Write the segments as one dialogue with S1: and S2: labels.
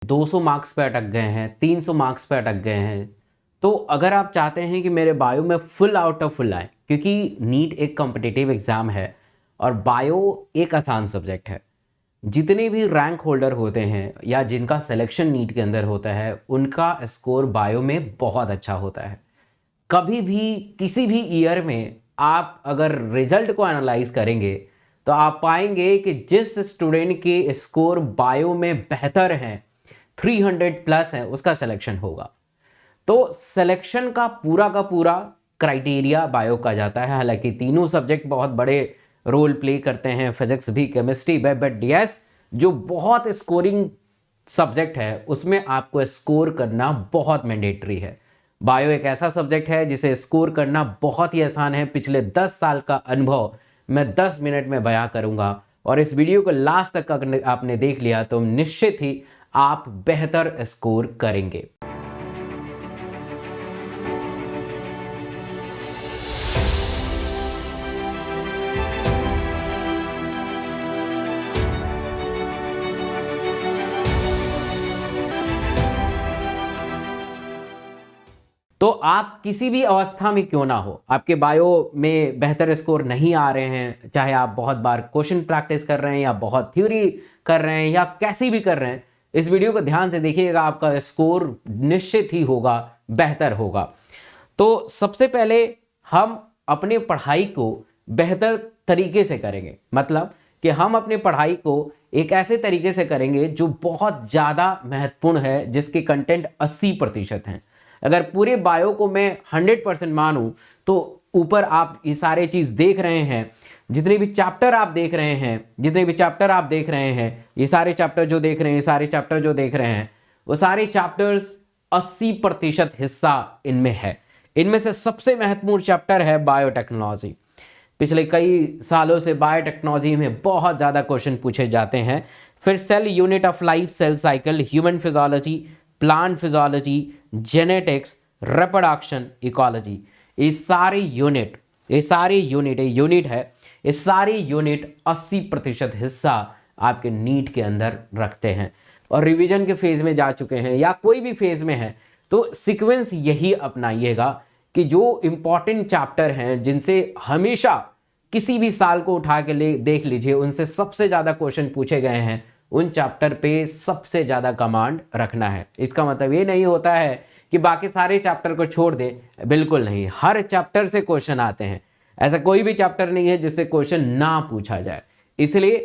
S1: 200 marks पे अटक गए हैं, 300 मार्क्स पे अटक गए हैं। तो अगर आप चाहते हैं कि मेरे बायो में फुल आउट ऑफ फुल आए, क्योंकि नीट एक कॉम्पिटिटिव एग्ज़ाम है और बायो एक आसान सब्जेक्ट है। जितने भी रैंक होल्डर होते हैं या जिनका सिलेक्शन नीट के अंदर होता है, उनका स्कोर बायो में बहुत अच्छा होता है। कभी भी किसी भी ईयर में आप अगर रिजल्ट को एनालाइज करेंगे तो आप पाएंगे कि जिस स्टूडेंट के स्कोर बायो में बेहतर हैं, 300 प्लस है, उसका सिलेक्शन होगा। तो सिलेक्शन का पूरा क्राइटेरिया बायो का जाता है। हालांकि तीनों सब्जेक्ट बहुत बड़े रोल प्ले करते हैं, फिजिक्स भी, केमिस्ट्री भी, बट यस, जो बहुत स्कोरिंग सब्जेक्ट है उसमें आपको स्कोर करना बहुत मैंडेटरी है। बायो एक ऐसा सब्जेक्ट है जिसे स्कोर करना बहुत ही आसान है। पिछले 10 साल का अनुभव मैं 10 मिनट में बयां करूंगा, और इस वीडियो को लास्ट तक अगर आपने देख लिया तो निश्चित ही आप बेहतर स्कोर करेंगे। तो आप किसी भी अवस्था में क्यों ना हो, आपके बायो में बेहतर स्कोर नहीं आ रहे हैं, चाहे आप बहुत बार क्वेश्चन प्रैक्टिस कर रहे हैं या बहुत थ्योरी कर रहे हैं या कैसी भी कर रहे हैं, इस वीडियो को ध्यान से देखिएगा, आपका स्कोर निश्चित ही होगा, बेहतर होगा। तो सबसे पहले हम अपने पढ़ाई को बेहतर तरीके से करेंगे, मतलब कि हम अपने पढ़ाई को एक ऐसे तरीके से करेंगे जो बहुत ज़्यादा महत्वपूर्ण है, जिसके कंटेंट 80% हैं। अगर पूरे बायो को मैं 100% मानूं तो ऊपर आप ये सारे चीज़ देख रहे हैं, जितने भी चैप्टर आप देख रहे हैं, ये सारे चैप्टर जो देख रहे हैं, ये सारे चैप्टर जो देख रहे हैं, वो सारे चैप्टर्स 80% हिस्सा इनमें है। इनमें से सबसे महत्वपूर्ण चैप्टर है बायोटेक्नोलॉजी। पिछले कई सालों से बायोटेक्नोलॉजी में बहुत ज़्यादा क्वेश्चन पूछे जाते हैं। फिर cell unit of life, cell cycle, human physiology, plant physiology, genetics, reproduction, ecology, ये सारे यूनिट ये सारे यूनिट 80% हिस्सा आपके नीट के अंदर रखते हैं। और रिवीजन के फेज में जा चुके हैं या कोई भी फेज में है तो सीक्वेंस यही अपनाइएगा कि जो इंपॉर्टेंट चैप्टर हैं, जिनसे हमेशा किसी भी साल को उठा के देख लीजिए, उनसे सबसे ज़्यादा क्वेश्चन पूछे गए हैं, उन चैप्टर पे सबसे ज़्यादा कमांड रखना है। इसका मतलब ये नहीं होता है कि बाकी सारे चैप्टर को छोड़ दें, बिल्कुल नहीं, हर चैप्टर से क्वेश्चन आते हैं। ऐसा कोई भी चैप्टर नहीं है जिससे क्वेश्चन ना पूछा जाए। इसलिए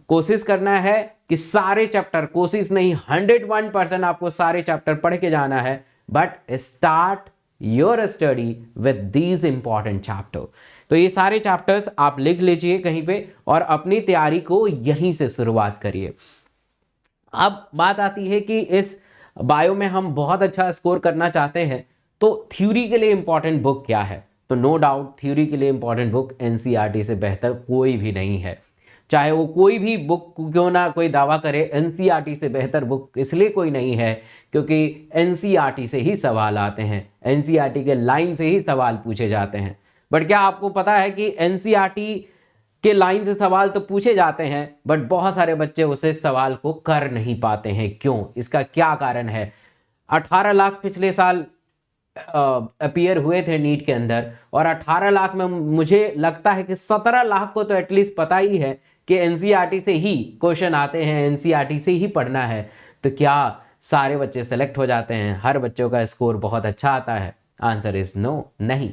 S1: कोशिश करना है कि सारे चैप्टर, कोशिश नहीं 101% आपको सारे चैप्टर पढ़ के जाना है, but start your study with these important chapter. तो ये सारे चैप्टर्स आप लिख लीजिए कहीं पे और अपनी तैयारी को यहीं से शुरुआत करिए। अब बात आती है कि इस बायो में हम बहुत अच्छा स्कोर करना चाहते हैं, तो थ्योरी के लिए इंपॉर्टेंट बुक क्या है? तो नो डाउट थ्योरी के लिए इंपॉर्टेंट बुक एनसीईआरटी से बेहतर कोई भी नहीं है। चाहे वो कोई भी बुक क्यों ना कोई दावा करे, एनसीईआरटी से बेहतर बुक इसलिए कोई नहीं है क्योंकि एनसीईआरटी से ही सवाल आते हैं, एनसीईआरटी के लाइन से ही सवाल पूछे जाते हैं। बट क्या आपको पता है कि एनसीईआरटी के लाइन से सवाल तो पूछे जाते हैं, बट बहुत सारे बच्चे उसे सवाल को कर नहीं पाते हैं? क्यों? इसका क्या कारण है? 18 लाख पिछले साल अपीयर हुए थे नीट के अंदर, और 18 लाख में मुझे लगता है कि 17 लाख को तो एटलीस्ट पता ही है कि एनसीईआरटी से ही क्वेश्चन आते हैं, एनसीईआरटी से ही पढ़ना है। तो क्या सारे बच्चे सेलेक्ट हो जाते हैं? हर बच्चों का स्कोर बहुत अच्छा आता है? आंसर इज नो, नहीं।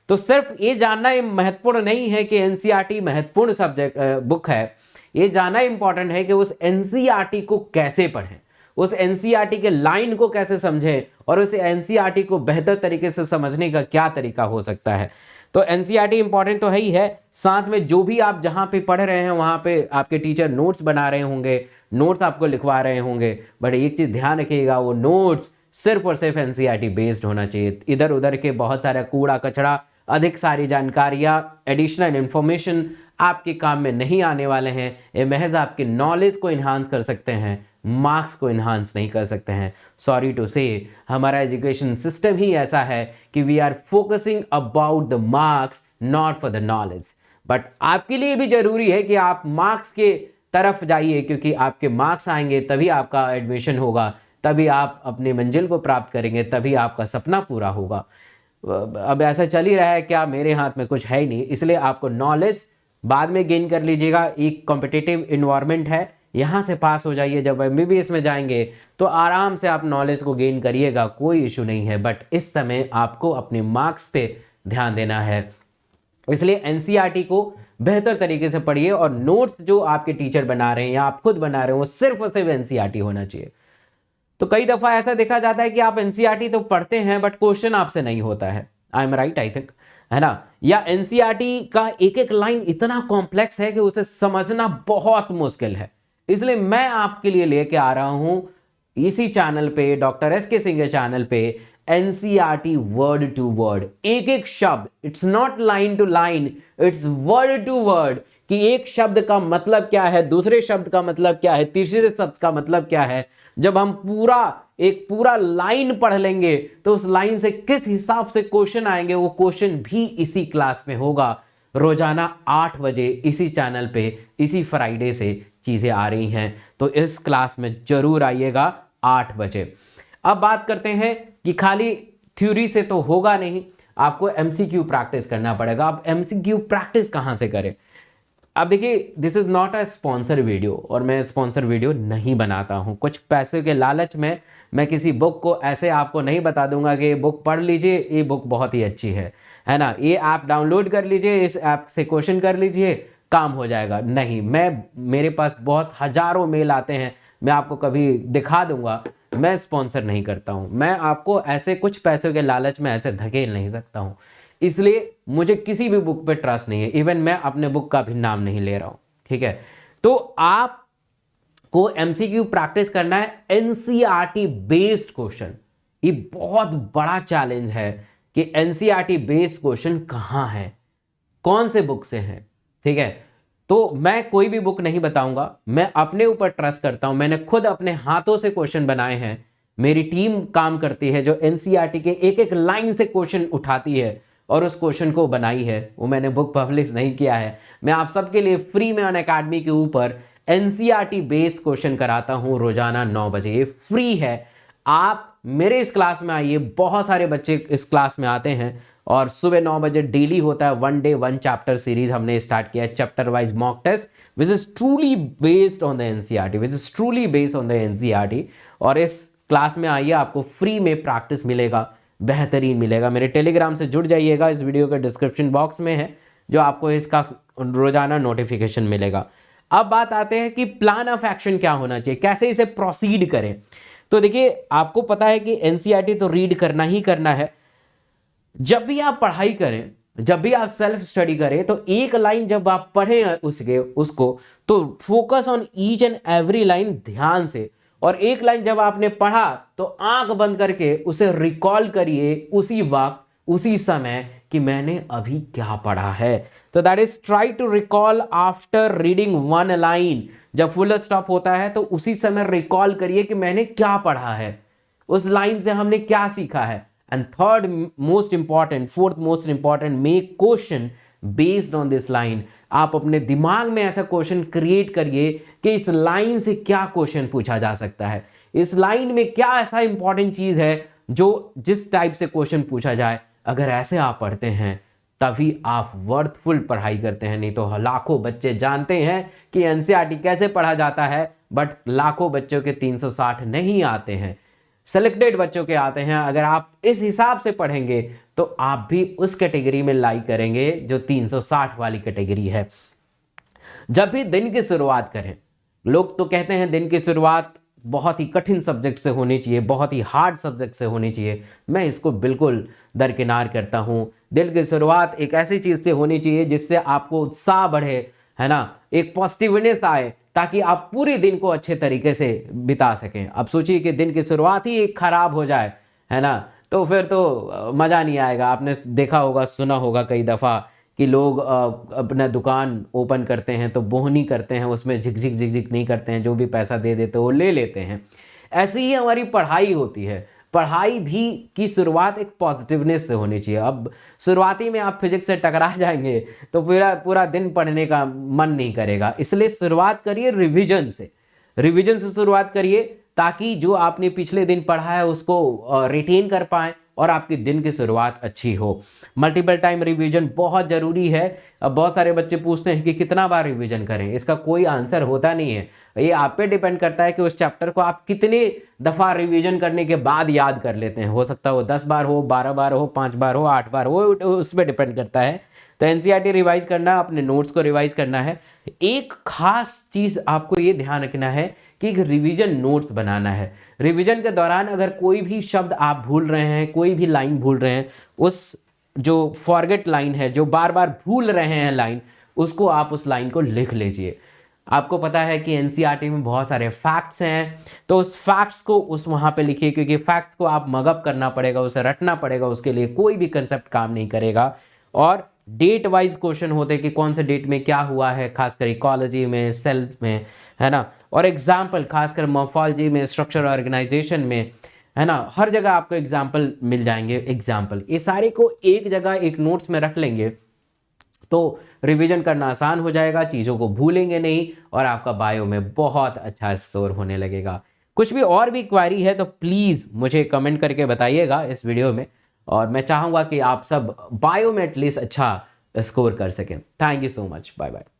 S1: तो सिर्फ ये जानना महत्वपूर्ण नहीं है कि एनसीईआरटी महत्वपूर्ण सब्जेक्ट बुक है, ये जानना इंपॉर्टेंट है कि उस एनसीईआरटी को कैसे पढ़ें, उस एनसीईआरटी के लाइन को कैसे समझें, और उस एनसीईआरटी को बेहतर तरीके से समझने का क्या तरीका हो सकता है। तो एनसीईआरटी इंपॉर्टेंट तो है ही है, साथ में जो भी आप जहाँ पे पढ़ रहे हैं वहाँ पे आपके टीचर नोट्स बना रहे होंगे, नोट्स आपको लिखवा रहे होंगे, बट एक चीज़ ध्यान रखिएगा, वो नोट्स सिर्फ और सिर्फ एनसीईआरटी बेस्ड होना चाहिए। इधर उधर के बहुत सारा कूड़ा कचरा, अधिक सारी जानकारियाँ, एडिशनल इन्फॉर्मेशन आपके काम में नहीं आने वाले हैं। ये महज आपके नॉलेज को इन्हांस कर सकते हैं, मार्क्स को इन्हांस नहीं कर सकते हैं। सॉरी टू से, हमारा एजुकेशन सिस्टम ही ऐसा है कि we are focusing about the marks, not for the knowledge. But आपके लिए भी जरूरी है कि आप मार्क्स के तरफ जाइए, क्योंकि आपके मार्क्स आएंगे तभी आपका एडमिशन होगा, तभी आप अपनी मंजिल को प्राप्त करेंगे, तभी आपका सपना पूरा होगा। अब ऐसा चल ही रहा है क्या, मेरे हाथ में कुछ है ही नहीं, इसलिए आपको नॉलेज बाद में गेन कर लीजिएगा। एक कॉम्पिटिटिव इन्वायरमेंट है, यहाँ से पास हो जाइए, जब एमबीबीएस में जाएंगे तो आराम से आप नॉलेज को गेन करिएगा, कोई इशू नहीं है। बट इस समय आपको अपने मार्क्स पे ध्यान देना है, इसलिए एनसीईआरटी को बेहतर तरीके से पढ़िए और नोट्स जो आपके टीचर बना रहे हैं या आप खुद बना रहे हो वो सिर्फ और सिर्फ एनसीईआरटी होना चाहिए। तो कई दफा ऐसा देखा जाता है कि आप एनसीईआरटी तो पढ़ते हैं बट क्वेश्चन आपसे नहीं होता है। I am right, I think, है ना। या एनसीईआरटी का एक एक लाइन इतना कॉम्प्लेक्स है कि उसे समझना बहुत मुश्किल है, इसलिए मैं आपके लिए लेके आ रहा हूं इसी चैनल पे, डॉक्टर एस के सिंह के चैनल पे, एनसीईआरटी वर्ड टू वर्ड, एक एक शब्द, it's not line to line, it's word to word, कि एक शब्द का मतलब क्या है, दूसरे शब्द का मतलब क्या है, तीसरे शब्द का मतलब क्या है। जब हम पूरा लाइन पढ़ लेंगे तो उस लाइन से किस हिसाब से क्वेश्चन आएंगे, वो क्वेश्चन भी इसी क्लास में होगा। रोजाना 8 बजे इसी चैनल पे, इसी फ्राइडे से चीजें आ रही हैं, तो इस क्लास में जरूर आइएगा 8 बजे। अब बात करते हैं कि खाली थ्योरी से तो होगा नहीं, आपको एमसीक्यू प्रैक्टिस करना पड़ेगा। अब एमसीक्यू प्रैक्टिस कहां से करें? अब देखिए, this is not a sponsor video, और मैं स्पॉन्सर वीडियो नहीं बनाता हूं। कुछ पैसे के लालच में मैं किसी बुक को ऐसे आपको नहीं बता दूंगा कि ये बुक पढ़ लीजिए, ये बुक बहुत ही अच्छी है ना, ये ऐप डाउनलोड कर लीजिए, इस ऐप से क्वेश्चन कर लीजिए, काम हो जाएगा। नहीं, मेरे पास बहुत हजारों मेल आते हैं, मैं आपको कभी दिखा दूंगा। मैं स्पॉन्सर नहीं करता हूं, मैं आपको ऐसे कुछ पैसों के लालच में ऐसे धकेल नहीं सकता हूं, इसलिए मुझे किसी भी बुक पे ट्रस्ट नहीं है। इवन मैं अपने बुक का भी नाम नहीं ले रहा हूं, ठीक है। तो आपको एमसीक्यू प्रैक्टिस करना है, एनसीईआरटी बेस्ड क्वेश्चन। ये बहुत बड़ा चैलेंज है कि एनसीईआरटी बेस्ड क्वेश्चन कहां है, कौन से बुक से हैं, ठीक है। तो मैं कोई भी बुक नहीं बताऊंगा, मैं अपने ऊपर ट्रस्ट करता हूं, मैंने खुद अपने हाथों से क्वेश्चन बनाए हैं, मेरी टीम काम करती है जो एनसीईआरटी के एक एक लाइन से क्वेश्चन उठाती है और उस क्वेश्चन को बनाई है, वो मैंने बुक पब्लिश नहीं किया है। मैं आप सबके लिए फ्री में अनअकैडमी के ऊपर एनसीईआरटी बेस्ड क्वेश्चन कराता हूं रोजाना 9 बजे, ये फ्री है। आप मेरे इस क्लास में आइए, बहुत सारे बच्चे इस क्लास में आते हैं और सुबह 9 बजे डेली होता है 1 डे 1 चैप्टर सीरीज हमने स्टार्ट किया है, chapter wise mock test which is truly based on the NCERT, और इस क्लास में आइए, आपको फ्री में प्रैक्टिस मिलेगा, बेहतरीन मिलेगा। मेरे टेलीग्राम से जुड़ जाइएगा, इस वीडियो के डिस्क्रिप्शन बॉक्स में है, जो आपको इसका रोजाना नोटिफिकेशन मिलेगा। अब बात आते हैं कि प्लान ऑफ एक्शन क्या होना चाहिए, कैसे इसे प्रोसीड करें। तो देखिए, आपको पता है कि एनसीईआरटी तो रीड करना ही करना है। जब भी आप पढ़ाई करें, जब भी आप सेल्फ स्टडी करें, तो एक लाइन जब आप पढ़ें उसको तो focus on each and every line ध्यान से, और एक लाइन जब आपने पढ़ा तो आंख बंद करके उसे रिकॉल करिए उसी वक्त, उसी समय, कि मैंने अभी क्या पढ़ा है। तो that is try to recall after reading 1 line. जब फुल स्टॉप होता है तो उसी समय रिकॉल करिए कि मैंने क्या पढ़ा है, उस लाइन से हमने क्या सीखा है। And fourth most important, make question based on this line. आप अपने दिमाग में ऐसा क्वेश्चन क्रिएट करिए कि इस लाइन से क्या क्वेश्चन पूछा जा सकता है, इस लाइन में क्या ऐसा इंपॉर्टेंट चीज है जो जिस टाइप से क्वेश्चन पूछा जाए। अगर ऐसे आप पढ़ते हैं तभी आप वर्थफुल पढ़ाई करते हैं, नहीं तो लाखों बच्चे जानते हैं कि एनसीईआरटी कैसे पढ़ा जाता है, बट लाखों बच्चों के 360 नहीं आते हैं, सेलेक्टेड बच्चों के आते हैं। अगर आप इस हिसाब से पढ़ेंगे तो आप भी उस कैटेगरी में लाई करेंगे जो 360 वाली कैटेगरी है। जब भी दिन की शुरुआत करें, लोग तो कहते हैं दिन की शुरुआत बहुत ही कठिन सब्जेक्ट से होनी चाहिए, बहुत ही हार्ड सब्जेक्ट से होनी चाहिए। मैं इसको बिल्कुल दरकिनार करता हूं। दिन की शुरुआत एक ऐसी चीज से होनी चाहिए जिससे आपको उत्साह बढ़े, है ना, एक पॉजिटिवनेस आए, ताकि आप पूरे दिन को अच्छे तरीके से बिता सकें। अब सोचिए कि दिन की शुरुआत ही एक खराब हो जाए, है ना, तो फिर तो मज़ा नहीं आएगा। आपने देखा होगा, सुना होगा कई दफ़ा कि लोग अपना दुकान ओपन करते हैं तो बोहनी करते हैं, उसमें झिकझिक झिकझिक नहीं करते हैं, जो भी पैसा दे देते वो ले लेते हैं। ऐसे ही हमारी पढ़ाई होती है, पढ़ाई भी की शुरुआत एक पॉजिटिवनेस से होनी चाहिए। अब शुरुआती में आप फिजिक्स से टकरा जाएंगे तो पूरा दिन पढ़ने का मन नहीं करेगा, इसलिए शुरुआत करिए रिवीजन से, रिवीजन से शुरुआत करिए। ताकि जो आपने पिछले दिन पढ़ा है उसको रिटेन कर पाएं और आपके दिन की शुरुआत अच्छी हो। मल्टीपल टाइम रिवीजन बहुत ज़रूरी है। अब बहुत सारे बच्चे पूछते हैं कि कितना बार रिवीजन करें, इसका कोई आंसर होता नहीं है। ये आप पे डिपेंड करता है कि उस चैप्टर को आप कितने दफ़ा रिवीजन करने के बाद याद कर लेते हैं। हो सकता है वो 10 बार हो, 12 बार हो, 5 बार हो, 8 बार हो, उस पर डिपेंड करता है। तो एनसीईआरटी रिवाइज करना, अपने नोट्स को रिवाइज करना है। एक खास चीज़ आपको ये ध्यान रखना है कि एक रिवीजन नोट्स बनाना है। रिवीजन के दौरान अगर कोई भी शब्द आप भूल रहे हैं, कोई भी लाइन भूल रहे हैं, उस जो फॉरगेट लाइन है, जो बार बार भूल रहे हैं लाइन, उसको आप उस लाइन को लिख लीजिए। आपको पता है कि एनसीईआरटी में बहुत सारे फैक्ट्स हैं, तो उस फैक्ट्स को उस वहाँ पे लिखिए, क्योंकि फैक्ट्स को आप मगअप करना पड़ेगा, उसे रटना पड़ेगा, उसके लिए कोई भी कंसेप्ट काम नहीं करेगा। और डेट वाइज क्वेश्चन होते हैं कि कौन से डेट में क्या हुआ है, खासकर इकोलॉजी में, सेल में, है ना, और एग्जाम्पल खासकर मॉर्फोलॉजी में, स्ट्रक्चर ऑर्गेनाइजेशन में, है ना, हर जगह आपको एग्जाम्पल मिल जाएंगे। एग्जाम्पल ये सारे को एक जगह एक नोट्स में रख लेंगे तो रिवीजन करना आसान हो जाएगा, चीज़ों को भूलेंगे नहीं और आपका बायो में बहुत अच्छा स्कोर होने लगेगा। कुछ भी और भी क्वेरी है तो प्लीज़ मुझे कमेंट करके बताइएगा इस वीडियो में, और मैं चाहूँगा कि आप सब बायो में एटलीस्ट अच्छा स्कोर कर सकें। Thank you so much, bye bye.